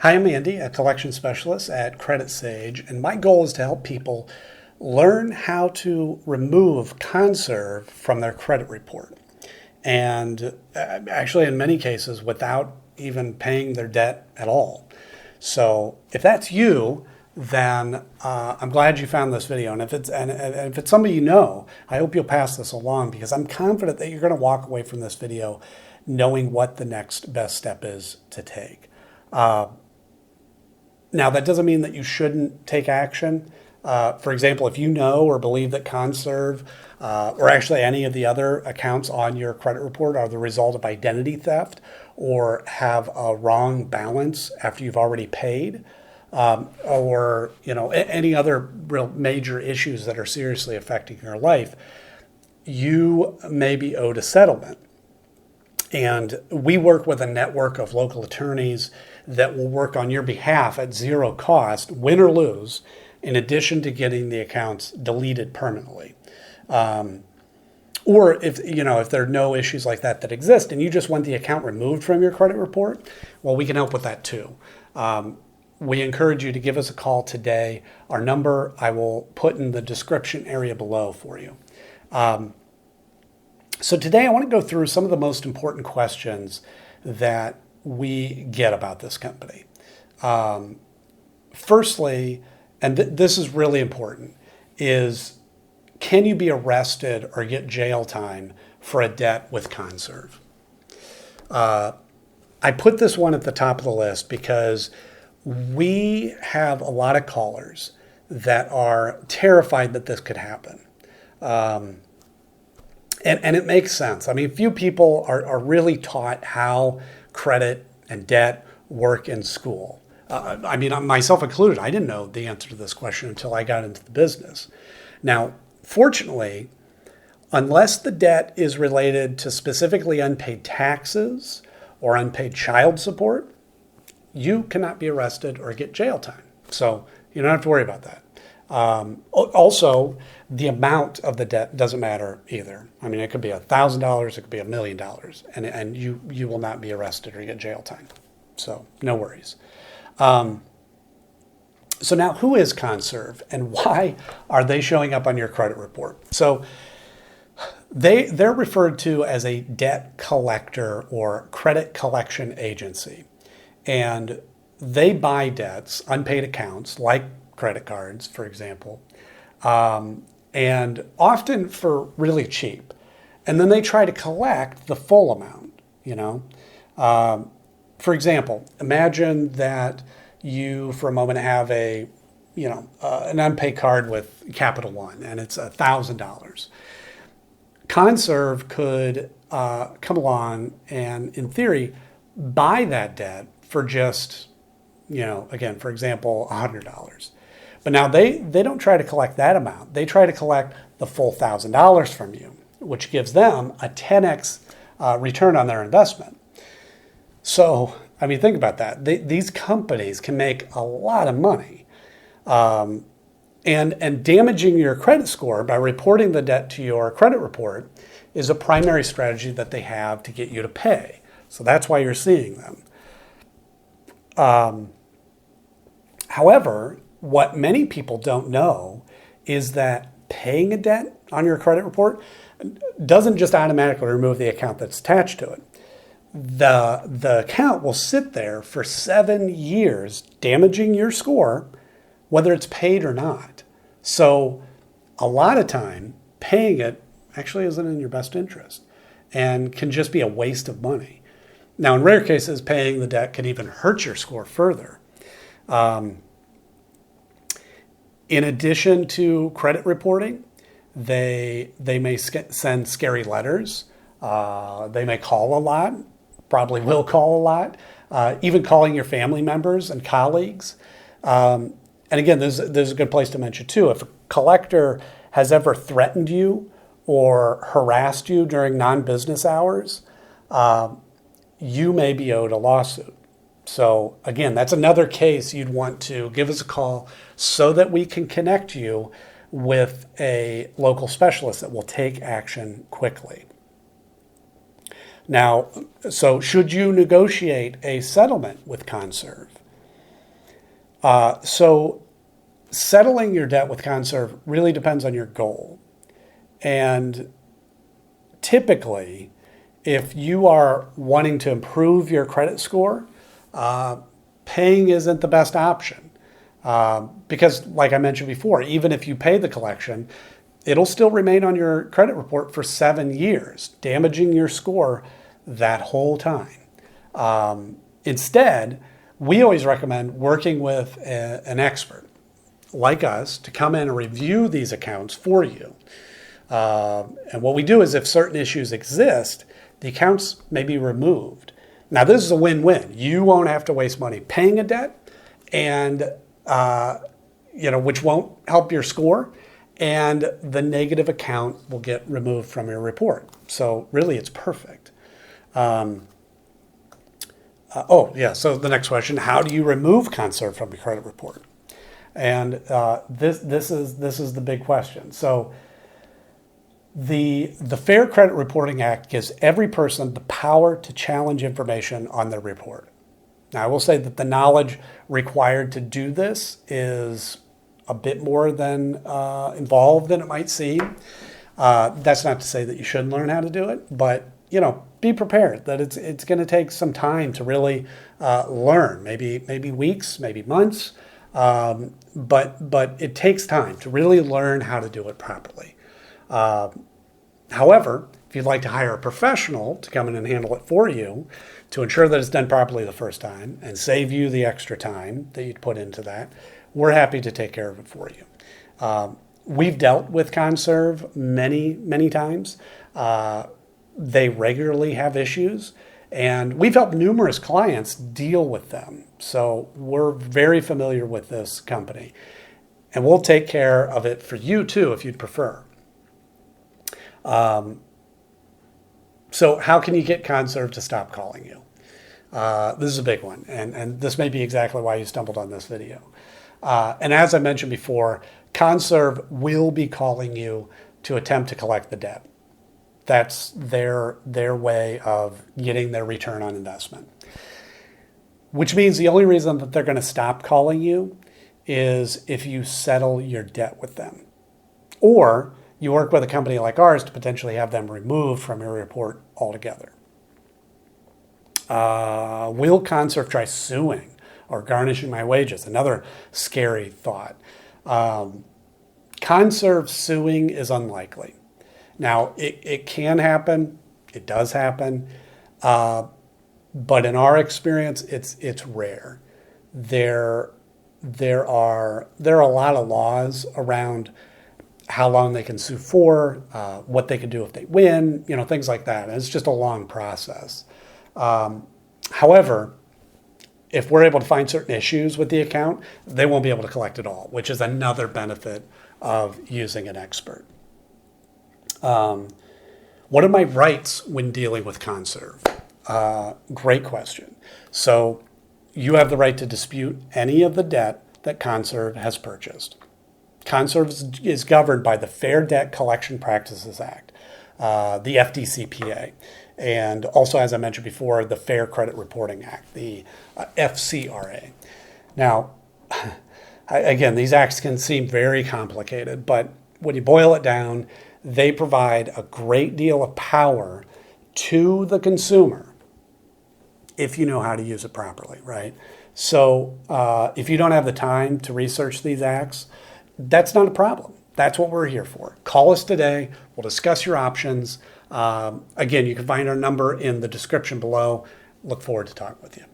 Hi, I'm Andy, a collection specialist at Credit Sage, and my goal is to help people learn how to remove ConServe from their credit report. And actually, in many cases, without even paying their debt at all. So if that's you, then I'm glad you found this video. And if it's somebody you know, I hope you'll pass this along, because I'm confident that you're going to walk away from this video knowing what the next best step is to take. Now, that doesn't mean that you shouldn't take action. For example, if you know or believe that ConServe or actually any of the other accounts on your credit report are the result of identity theft or have a wrong balance after you've already paid, or any other real major issues that are seriously affecting your life, you may be owed a settlement. And we work with a network of local attorneys that will work on your behalf at zero cost, win or lose, in addition to getting the accounts deleted permanently. Or if there are no issues like that exist and you just want the account removed from your credit report, well, we can help with that too. We encourage you to give us a call today. Our number I will put in the description area below for you. So today I want to go through some of the most important questions that we get about this company. Firstly, and this is really important, is can you be arrested or get jail time for a debt with ConServe? I put this one at the top of the list because we have a lot of callers that are terrified that this could happen. And it makes sense. I mean, few people are really taught how credit and debt work in school. I mean, myself included, I didn't know the answer to this question until I got into the business. Now, fortunately, unless the debt is related to specifically unpaid taxes or unpaid child support, you cannot be arrested or get jail time. So you don't have to worry about that. Also, the amount of the debt doesn't matter either. I mean, it could be $1,000, it could be $1 million, and you will not be arrested or get jail time. So no worries. So now, who is ConServe and why are they showing up on your credit report? So they're referred to as a debt collector or credit collection agency, and they buy debts, unpaid accounts like credit cards, for example, and often for really cheap. And then they try to collect the full amount, For example, imagine that you, for a moment, have an unpaid card with Capital One, and it's $1,000. ConServe could come along and, in theory, buy that debt for just, again, for example, $100. But now they don't try to collect that amount. They try to collect the full $1,000 from you, which gives them a 10x return on their investment. So, I mean, think about that. These companies can make a lot of money. And damaging your credit score by reporting the debt to your credit report is a primary strategy that they have to get you to pay. So that's why you're seeing them. However, what many people don't know is that paying a debt on your credit report doesn't just automatically remove the account that's attached to it. The account will sit there for 7 years, damaging your score, whether it's paid or not. So a lot of time, paying it actually isn't in your best interest and can just be a waste of money. Now, in rare cases, paying the debt can even hurt your score further. In addition to credit reporting, they may send scary letters. They may call a lot, probably will call a lot, even calling your family members and colleagues. And again, there's a good place to mention too. If a collector has ever threatened you or harassed you during non-business hours, you may be owed a lawsuit. So again, that's another case you'd want to give us a call so that we can connect you with a local specialist that will take action quickly. Now, so should you negotiate a settlement with ConServe? So settling your debt with ConServe really depends on your goal. And typically, if you are wanting to improve your credit score, paying isn't the best option. Because, like I mentioned before, even if you pay the collection, it'll still remain on your credit report for 7 years, damaging your score that whole time. Instead, we always recommend working with an expert like us to come in and review these accounts for you. And what we do is if certain issues exist, the accounts may be removed. Now, this is a win-win. You won't have to waste money paying a debt, and which won't help your score, and the negative account will get removed from your report. So really, it's perfect. So the next question: how do you remove ConServe from your credit report? And this is the big question. So the Fair Credit Reporting Act gives every person the power to challenge information on their report. Now, I will say that the knowledge required to do this is a bit more than involved than it might seem. That's not to say that you shouldn't learn how to do it, but be prepared that it's going to take some time to really learn. Maybe weeks, maybe months, but it takes time to really learn how to do it properly. However, if you'd like to hire a professional to come in and handle it for you to ensure that it's done properly the first time and save you the extra time that you'd put into that, we're happy to take care of it for you. We've dealt with ConServe many, many times. They regularly have issues, and we've helped numerous clients deal with them. So we're very familiar with this company, and we'll take care of it for you too if you'd prefer. So how can you get ConServe to stop calling you? This is a big one, and this may be exactly why you stumbled on this video. And as I mentioned before, ConServe will be calling you to attempt to collect the debt. That's their way of getting their return on investment. Which means the only reason that they're going to stop calling you is if you settle your debt with them. Or you work with a company like ours to potentially have them removed from your report altogether. Will ConServe try suing or garnishing my wages? Another scary thought. ConServe suing is unlikely. Now, it can happen. It does happen. But in our experience, it's rare. There are a lot of laws around how long they can sue for, what they can do if they win, things like that. And it's just a long process. However, if we're able to find certain issues with the account, they won't be able to collect it all, which is another benefit of using an expert. What are my rights when dealing with ConServe? Great question. So you have the right to dispute any of the debt that ConServe has purchased. ConServe is governed by the Fair Debt Collection Practices Act, the FDCPA, and also, as I mentioned before, the Fair Credit Reporting Act, the FCRA. Now, again, these acts can seem very complicated, but when you boil it down, they provide a great deal of power to the consumer if you know how to use it properly, right? So if you don't have the time to research these acts, that's not a problem. That's what we're here for. Call us today. We'll discuss your options. Again, you can find our number in the description below. Look forward to talking with you.